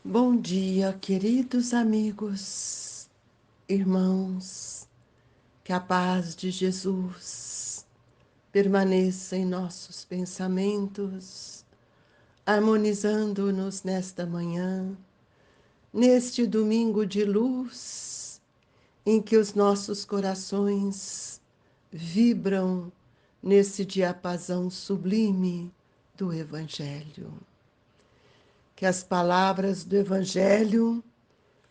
Bom dia, queridos amigos, irmãos, que a paz de Jesus permaneça em nossos pensamentos, harmonizando-nos nesta manhã, neste domingo de luz, em que os nossos corações vibram nesse diapasão sublime do Evangelho. Que as palavras do Evangelho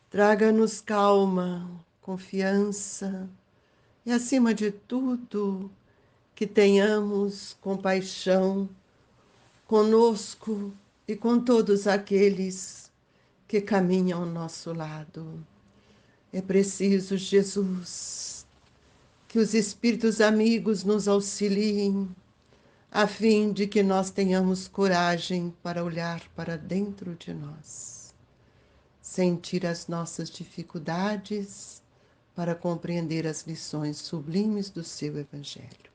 traga-nos calma, confiança e, acima de tudo, que tenhamos compaixão conosco e com todos aqueles que caminham ao nosso lado. É preciso, Jesus, que os espíritos amigos nos auxiliem, a fim de que nós tenhamos coragem para olhar para dentro de nós, sentir as nossas dificuldades para compreender as lições sublimes do seu Evangelho.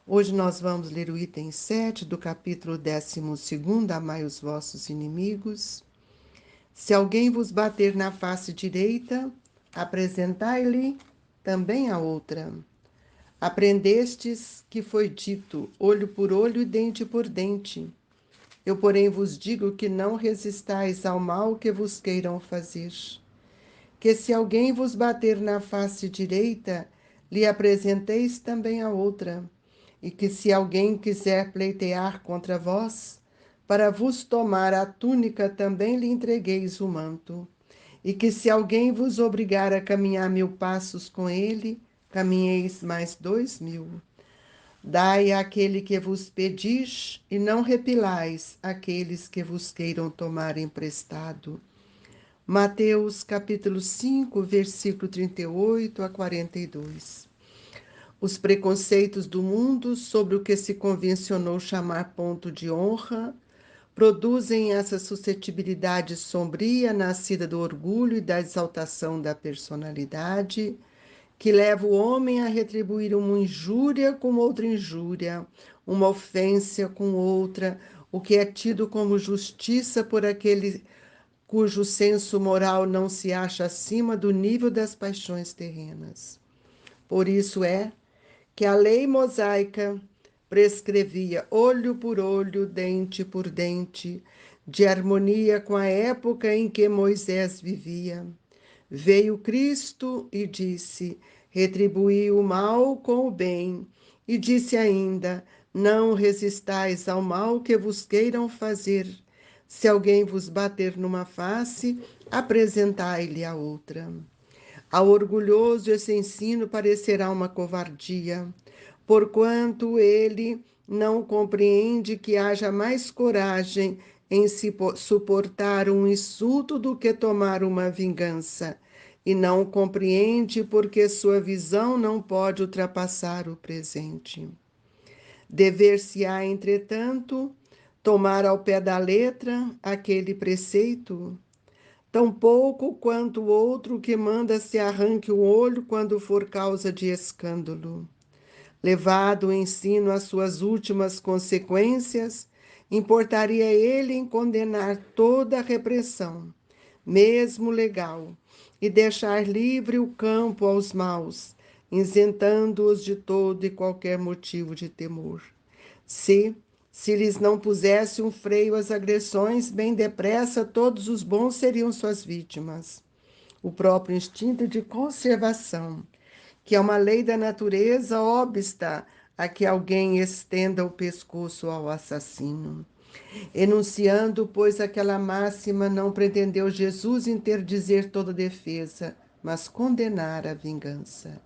Hoje nós vamos ler o item 7 do capítulo 12, Amai os vossos inimigos. Se alguém vos bater na face direita, apresentai-lhe também a outra. Aprendestes que foi dito, olho por olho e dente por dente. Eu, porém, vos digo que não resistais ao mal que vos queiram fazer. Que se alguém vos bater na face direita, lhe apresenteis também a outra, e que se alguém quiser pleitear contra vós, para vos tomar a túnica, também lhe entregueis o manto. E que se alguém vos obrigar a caminhar 1000 passos com ele, caminheis mais 2000. Dai àquele que vos pedis, e não repilais aqueles que vos queiram tomar emprestado. Mateus capítulo 5, versículo 38 a 42. Os preconceitos do mundo sobre o que se convencionou chamar ponto de honra produzem essa suscetibilidade sombria nascida do orgulho e da exaltação da personalidade, que leva o homem a retribuir uma injúria com outra injúria, uma ofensa com outra, o que é tido como justiça por aquele cujo senso moral não se acha acima do nível das paixões terrenas. Por isso é que a lei mosaica prescrevia olho por olho, dente por dente, de harmonia com a época em que Moisés vivia. Veio Cristo e disse: retribuí o mal com o bem, e disse ainda: não resistais ao mal que vos queiram fazer. Se alguém vos bater numa face, apresentai-lhe a outra. Ao orgulhoso esse ensino parecerá uma covardia, porquanto ele não compreende que haja mais coragem em se suportar um insulto do que tomar uma vingança, e não compreende porque sua visão não pode ultrapassar o presente. Dever-se-á, entretanto, tomar ao pé da letra aquele preceito, tão pouco quanto o outro que manda se arranque o olho quando for causa de escândalo. Levado o ensino às suas últimas consequências, importaria ele em condenar toda a repressão, mesmo legal, e deixar livre o campo aos maus, isentando-os de todo e qualquer motivo de temor. Se lhes não pusesse um freio às agressões, bem depressa todos os bons seriam suas vítimas. O próprio instinto de conservação, que é uma lei da natureza, obsta a que alguém estenda o pescoço ao assassino. Enunciando, pois, aquela máxima, não pretendeu Jesus interdizer toda defesa, mas condenar a vingança,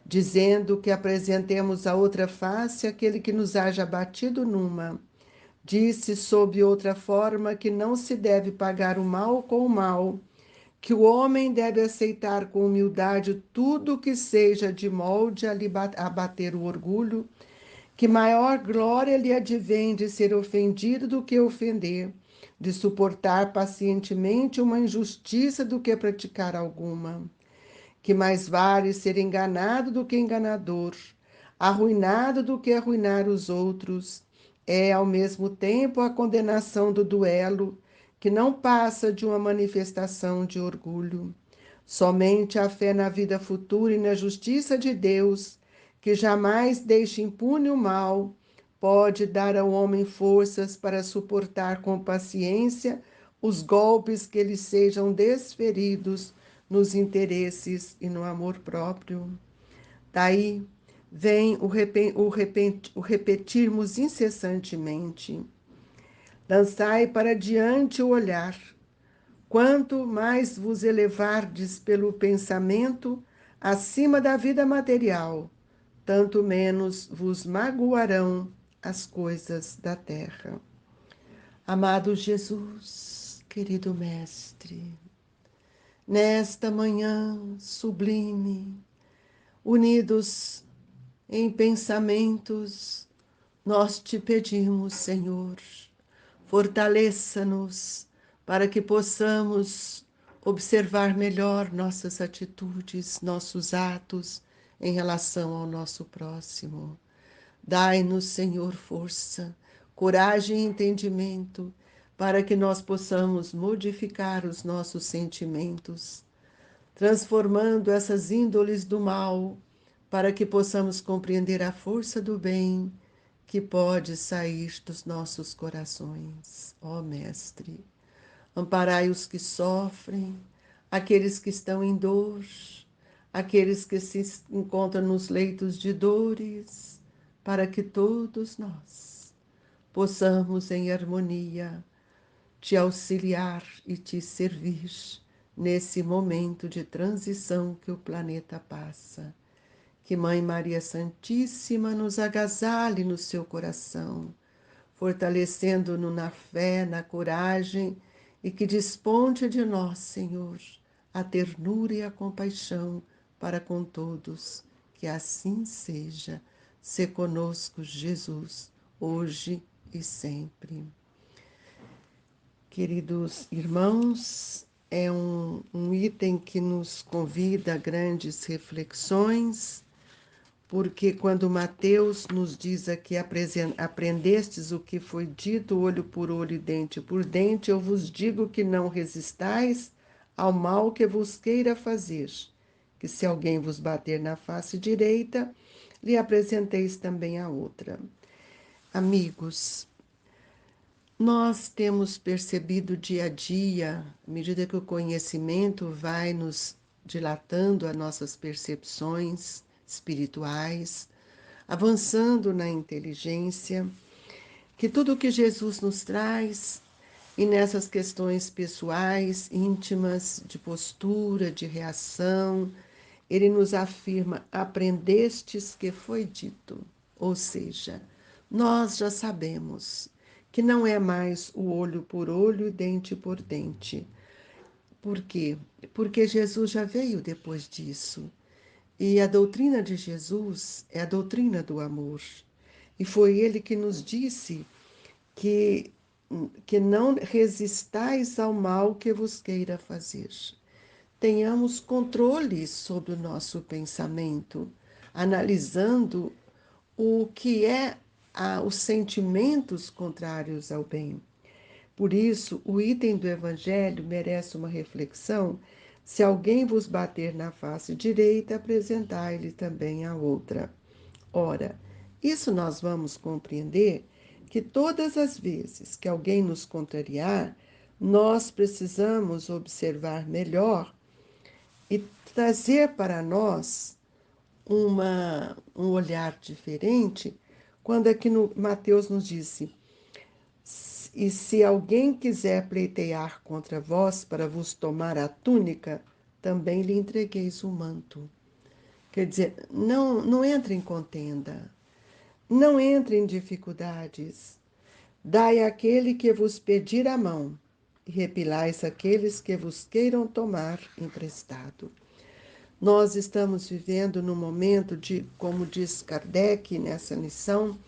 dizendo que apresentemos a outra face aquele que nos haja batido numa. Disse sob outra forma que não se deve pagar o mal com o mal, que o homem deve aceitar com humildade tudo que seja de molde a abater o orgulho, que maior glória lhe advém de ser ofendido do que ofender, de suportar pacientemente uma injustiça do que praticar alguma, que mais vale ser enganado do que enganador, arruinado do que arruinar os outros. É, ao mesmo tempo, a condenação do duelo, que não passa de uma manifestação de orgulho. Somente a fé na vida futura e na justiça de Deus, que jamais deixa impune o mal, pode dar ao homem forças para suportar com paciência os golpes que lhe sejam desferidos nos interesses e no amor próprio. Daí vem o repetirmos incessantemente: lançai para diante o olhar. Quanto mais vos elevardes pelo pensamento acima da vida material, tanto menos vos magoarão as coisas da terra. Amado Jesus, querido Mestre, nesta manhã sublime, unidos em pensamentos, nós te pedimos, Senhor, fortaleça-nos para que possamos observar melhor nossas atitudes, nossos atos em relação ao nosso próximo. Dai-nos, Senhor, força, coragem e entendimento para que nós possamos modificar os nossos sentimentos, transformando essas índoles do mal, para que possamos compreender a força do bem que pode sair dos nossos corações. Ó Mestre, amparai os que sofrem, aqueles que estão em dor, aqueles que se encontram nos leitos de dores, para que todos nós possamos, em harmonia, te auxiliar e te servir nesse momento de transição que o planeta passa. Que Mãe Maria Santíssima nos agasalhe no seu coração, fortalecendo-nos na fé, na coragem, e que desponte de nós, Senhor, a ternura e a compaixão para com todos. Que assim seja. Se conosco, Jesus, hoje e sempre. Queridos irmãos, é um item que nos convida a grandes reflexões, porque quando Mateus nos diz aqui: aprendestes o que foi dito, olho por olho e dente por dente, eu vos digo que não resistais ao mal que vos queira fazer, que se alguém vos bater na face direita, lhe apresenteis também a outra. Amigos, nós temos percebido dia a dia, à medida que o conhecimento vai nos dilatando as nossas percepções espirituais, avançando na inteligência, que tudo o que Jesus nos traz, e nessas questões pessoais, íntimas, de postura, de reação, ele nos afirma: aprendestes que foi dito. Ou seja, nós já sabemos que não é mais o olho por olho e dente por dente. Por quê? Porque Jesus já veio depois disso. E a doutrina de Jesus é a doutrina do amor. E foi ele que nos disse que, que não resistais ao mal que vos queira fazer. Tenhamos controle sobre o nosso pensamento, analisando o que é os sentimentos contrários ao bem. Por isso, o item do Evangelho merece uma reflexão. Se alguém vos bater na face direita, apresentai-lhe também a outra. Ora, isso nós vamos compreender que todas as vezes que alguém nos contrariar, nós precisamos observar melhor e trazer para nós um olhar diferente, quando aqui no Mateus nos disse: e se alguém quiser pleitear contra vós para vos tomar a túnica, também lhe entregueis o manto. Quer dizer, não entre em contenda, não entre em dificuldades. Dai àquele que vos pedir a mão, e repilais aqueles que vos queiram tomar emprestado. Nós estamos vivendo num momento de, como diz Kardec nessa lição,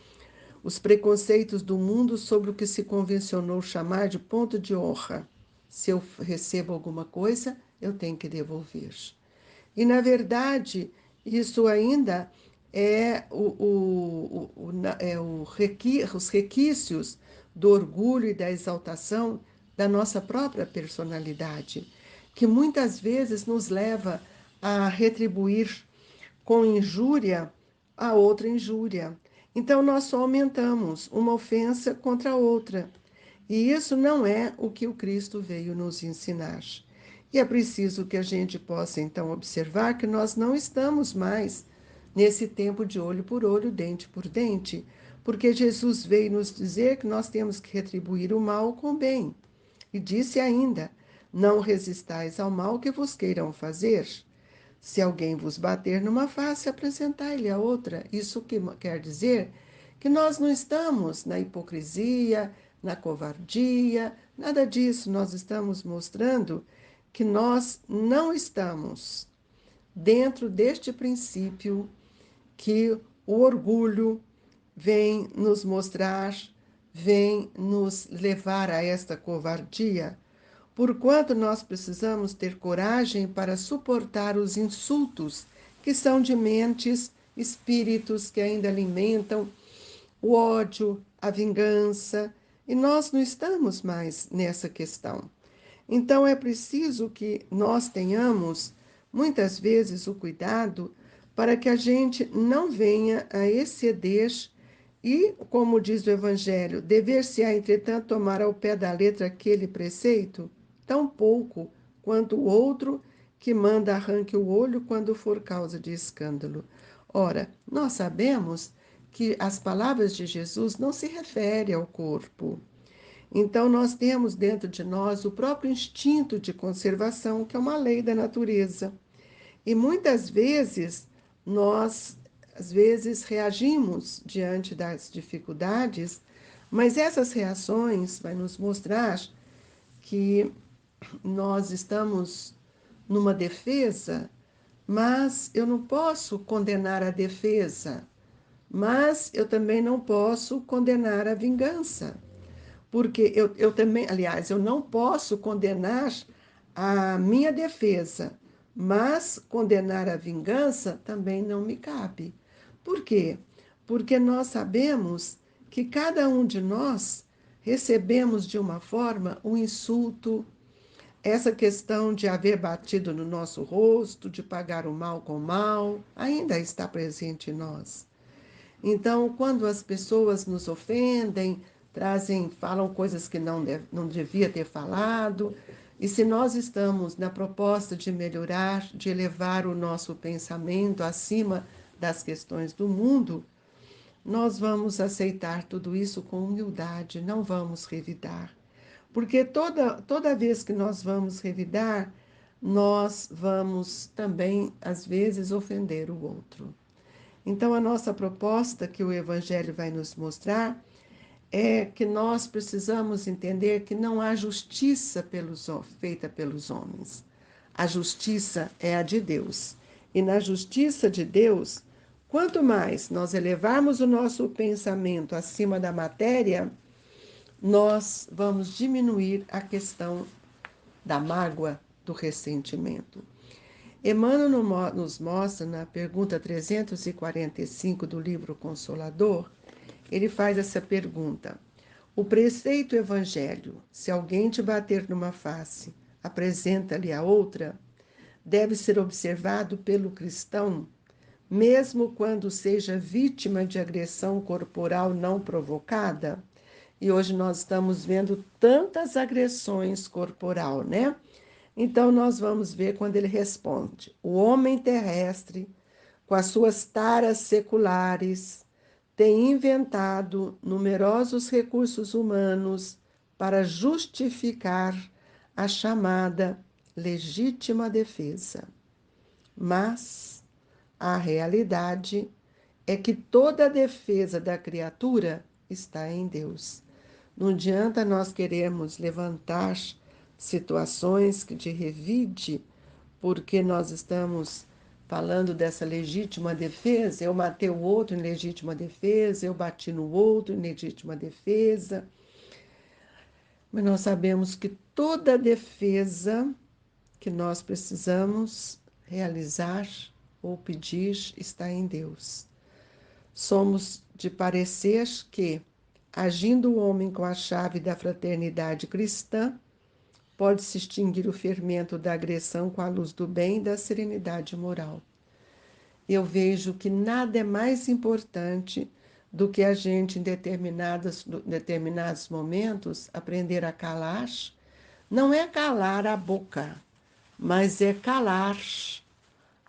os preconceitos do mundo sobre o que se convencionou chamar de ponto de honra. Se eu recebo alguma coisa, eu tenho que devolver. E, na verdade, isso ainda é os requisitos do orgulho e da exaltação da nossa própria personalidade, que muitas vezes nos leva a retribuir com injúria a outra injúria. Então, nós só aumentamos uma ofensa contra a outra. E isso não é o que o Cristo veio nos ensinar. E é preciso que a gente possa, então, observar que nós não estamos mais nesse tempo de olho por olho, dente por dente, porque Jesus veio nos dizer que nós temos que retribuir o mal com o bem. E disse ainda: não resistais ao mal que vos queiram fazer. Se alguém vos bater numa face, apresentai-lhe a outra. Isso que quer dizer que nós não estamos na hipocrisia, na covardia, nada disso. Nós estamos mostrando que nós não estamos dentro deste princípio que o orgulho vem nos mostrar, vem nos levar a esta covardia. Porquanto nós precisamos ter coragem para suportar os insultos que são de mentes, espíritos que ainda alimentam o ódio, a vingança, e nós não estamos mais nessa questão. Então é preciso que nós tenhamos, muitas vezes, o cuidado para que a gente não venha a exceder e, como diz o Evangelho, dever-se-á, entretanto, tomar ao pé da letra aquele preceito, tão pouco quanto o outro que manda arranque o olho quando for causa de escândalo. Ora, nós sabemos que as palavras de Jesus não se referem ao corpo. Então, nós temos dentro de nós o próprio instinto de conservação, que é uma lei da natureza. E muitas vezes nós, às vezes, reagimos diante das dificuldades, mas essas reações vai nos mostrar que nós estamos numa defesa, mas eu não posso condenar a defesa, mas eu também não posso condenar a vingança. Porque eu também, aliás, eu não posso condenar a minha defesa, mas condenar a vingança também não me cabe. Por quê? Porque nós sabemos que cada um de nós recebemos de uma forma um insulto, essa questão de haver batido no nosso rosto, de pagar o mal com o mal, ainda está presente em nós. Então, quando as pessoas nos ofendem, falam coisas que não devia ter falado, e se nós estamos na proposta de melhorar, de elevar o nosso pensamento acima das questões do mundo, nós vamos aceitar tudo isso com humildade, não vamos revidar. Porque toda vez que nós vamos revidar, nós vamos também, às vezes, ofender o outro. Então, a nossa proposta que o Evangelho vai nos mostrar é que nós precisamos entender que não há justiça feita pelos homens. A justiça é a de Deus. E na justiça de Deus, quanto mais nós elevarmos o nosso pensamento acima da matéria, nós vamos diminuir a questão da mágoa, do ressentimento. Emmanuel nos mostra, na pergunta 345 do livro Consolador, ele faz essa pergunta: o preceito evangelho, se alguém te bater numa face, apresenta-lhe a outra, deve ser observado pelo cristão, mesmo quando seja vítima de agressão corporal não provocada? E hoje nós estamos vendo tantas agressões corporal, né? Então, nós vamos ver quando ele responde: o homem terrestre, com as suas taras seculares, tem inventado numerosos recursos humanos para justificar a chamada legítima defesa. Mas a realidade é que toda a defesa da criatura está em Deus. Não adianta nós queremos levantar situações de revide, porque nós estamos falando dessa legítima defesa. Eu matei o outro em legítima defesa, eu bati no outro em legítima defesa. Mas nós sabemos que toda defesa que nós precisamos realizar ou pedir está em Deus. Somos de parecer que, agindo o homem com a chave da fraternidade cristã, pode-se extinguir o fermento da agressão com a luz do bem e da serenidade moral. Eu vejo que nada é mais importante do que a gente, em determinados momentos, aprender a calar. Não é calar a boca, mas é calar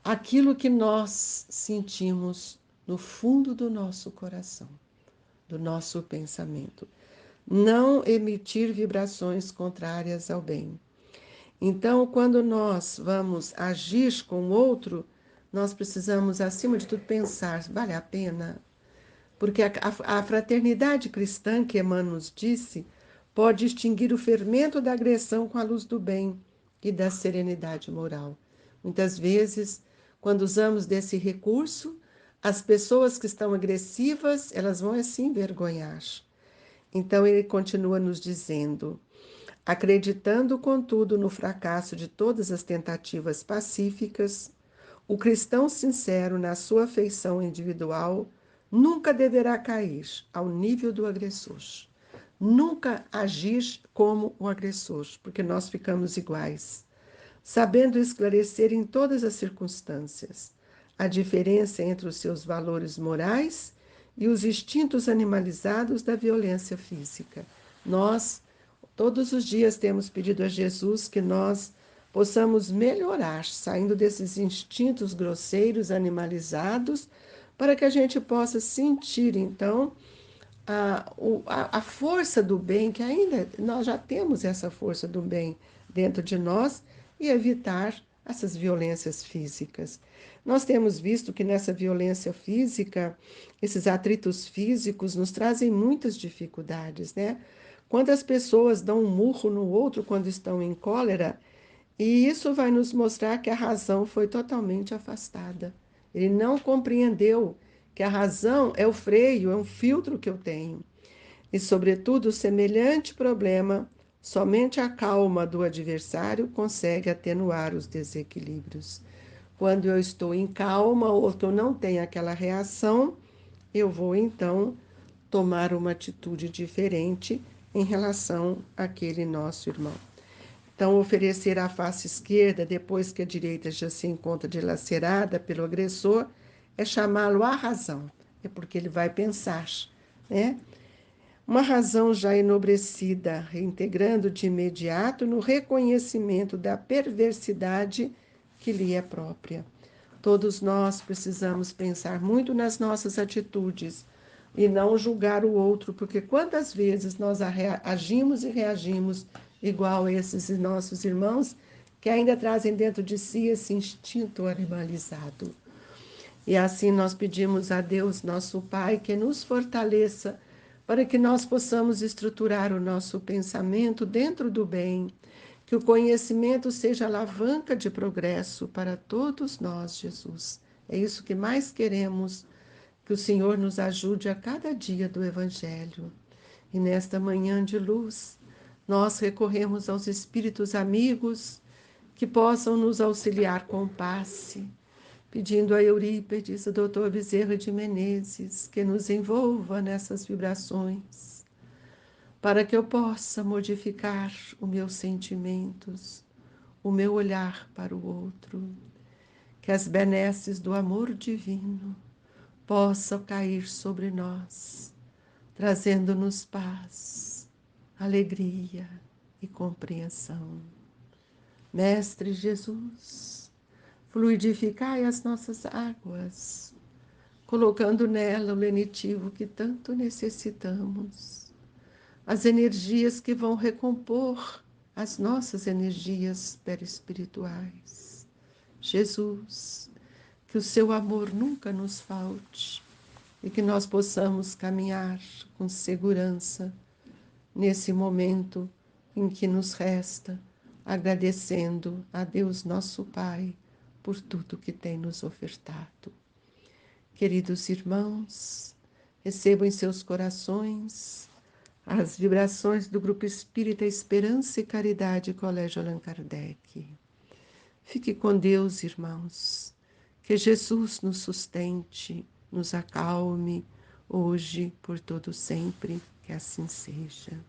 aquilo que nós sentimos no fundo do nosso coração, do nosso pensamento. Não emitir vibrações contrárias ao bem. Então, quando nós vamos agir com o outro, nós precisamos, acima de tudo, pensar: vale a pena? Porque a fraternidade cristã, que Emmanuel nos disse, pode extinguir o fermento da agressão com a luz do bem e da serenidade moral. Muitas vezes, quando usamos desse recurso, as pessoas que estão agressivas, elas vão assim envergonhar. Então ele continua nos dizendo: acreditando, contudo, no fracasso de todas as tentativas pacíficas, o cristão sincero, na sua afeição individual, nunca deverá cair ao nível do agressor. Nunca agir como o agressor, porque nós ficamos iguais. Sabendo esclarecer em todas as circunstâncias a diferença entre os seus valores morais e os instintos animalizados da violência física. Nós, todos os dias, temos pedido a Jesus que nós possamos melhorar, saindo desses instintos grosseiros, animalizados, para que a gente possa sentir, então, a força do bem, que ainda nós já temos essa força do bem dentro de nós, e evitar essas violências físicas. Nós temos visto que nessa violência física, esses atritos físicos nos trazem muitas dificuldades, né? Quantas pessoas dão um murro no outro quando estão em cólera, e isso vai nos mostrar que a razão foi totalmente afastada. Ele não compreendeu que a razão é o freio, é um filtro que eu tenho. E, sobretudo, semelhante problema, somente a calma do adversário consegue atenuar os desequilíbrios. Quando eu estou em calma ou que eu não tenho aquela reação, eu vou então tomar uma atitude diferente em relação àquele nosso irmão. Então, oferecer a face esquerda depois que a direita já se encontra dilacerada pelo agressor é chamá-lo à razão, é porque ele vai pensar, né? Uma razão já enobrecida, reintegrando de imediato no reconhecimento da perversidade que lhe é própria. Todos nós precisamos pensar muito nas nossas atitudes e não julgar o outro, porque quantas vezes nós agimos e reagimos igual a esses nossos irmãos que ainda trazem dentro de si esse instinto animalizado. E assim nós pedimos a Deus, nosso Pai, que nos fortaleça para que nós possamos estruturar o nosso pensamento dentro do bem, que o conhecimento seja alavanca de progresso para todos nós, Jesus. É isso que mais queremos, que o Senhor nos ajude a cada dia do Evangelho. E nesta manhã de luz, nós recorremos aos Espíritos amigos que possam nos auxiliar com passe, pedindo a Eurípedes, o doutor Bezerra de Menezes, que nos envolva nessas vibrações, para que eu possa modificar os meus sentimentos, o meu olhar para o outro, que as benesses do amor divino possam cair sobre nós, trazendo-nos paz, alegria e compreensão. Mestre Jesus, fluidificai as nossas águas, colocando nela o lenitivo que tanto necessitamos, as energias que vão recompor as nossas energias perispirituais. Jesus, que o seu amor nunca nos falte e que nós possamos caminhar com segurança nesse momento em que nos resta, agradecendo a Deus nosso Pai por tudo que tem nos ofertado. Queridos irmãos, recebam em seus corações as vibrações do Grupo Espírita Esperança e Caridade Colégio Allan Kardec. Fique com Deus, irmãos. Que Jesus nos sustente, nos acalme, hoje, por todo sempre, que assim seja.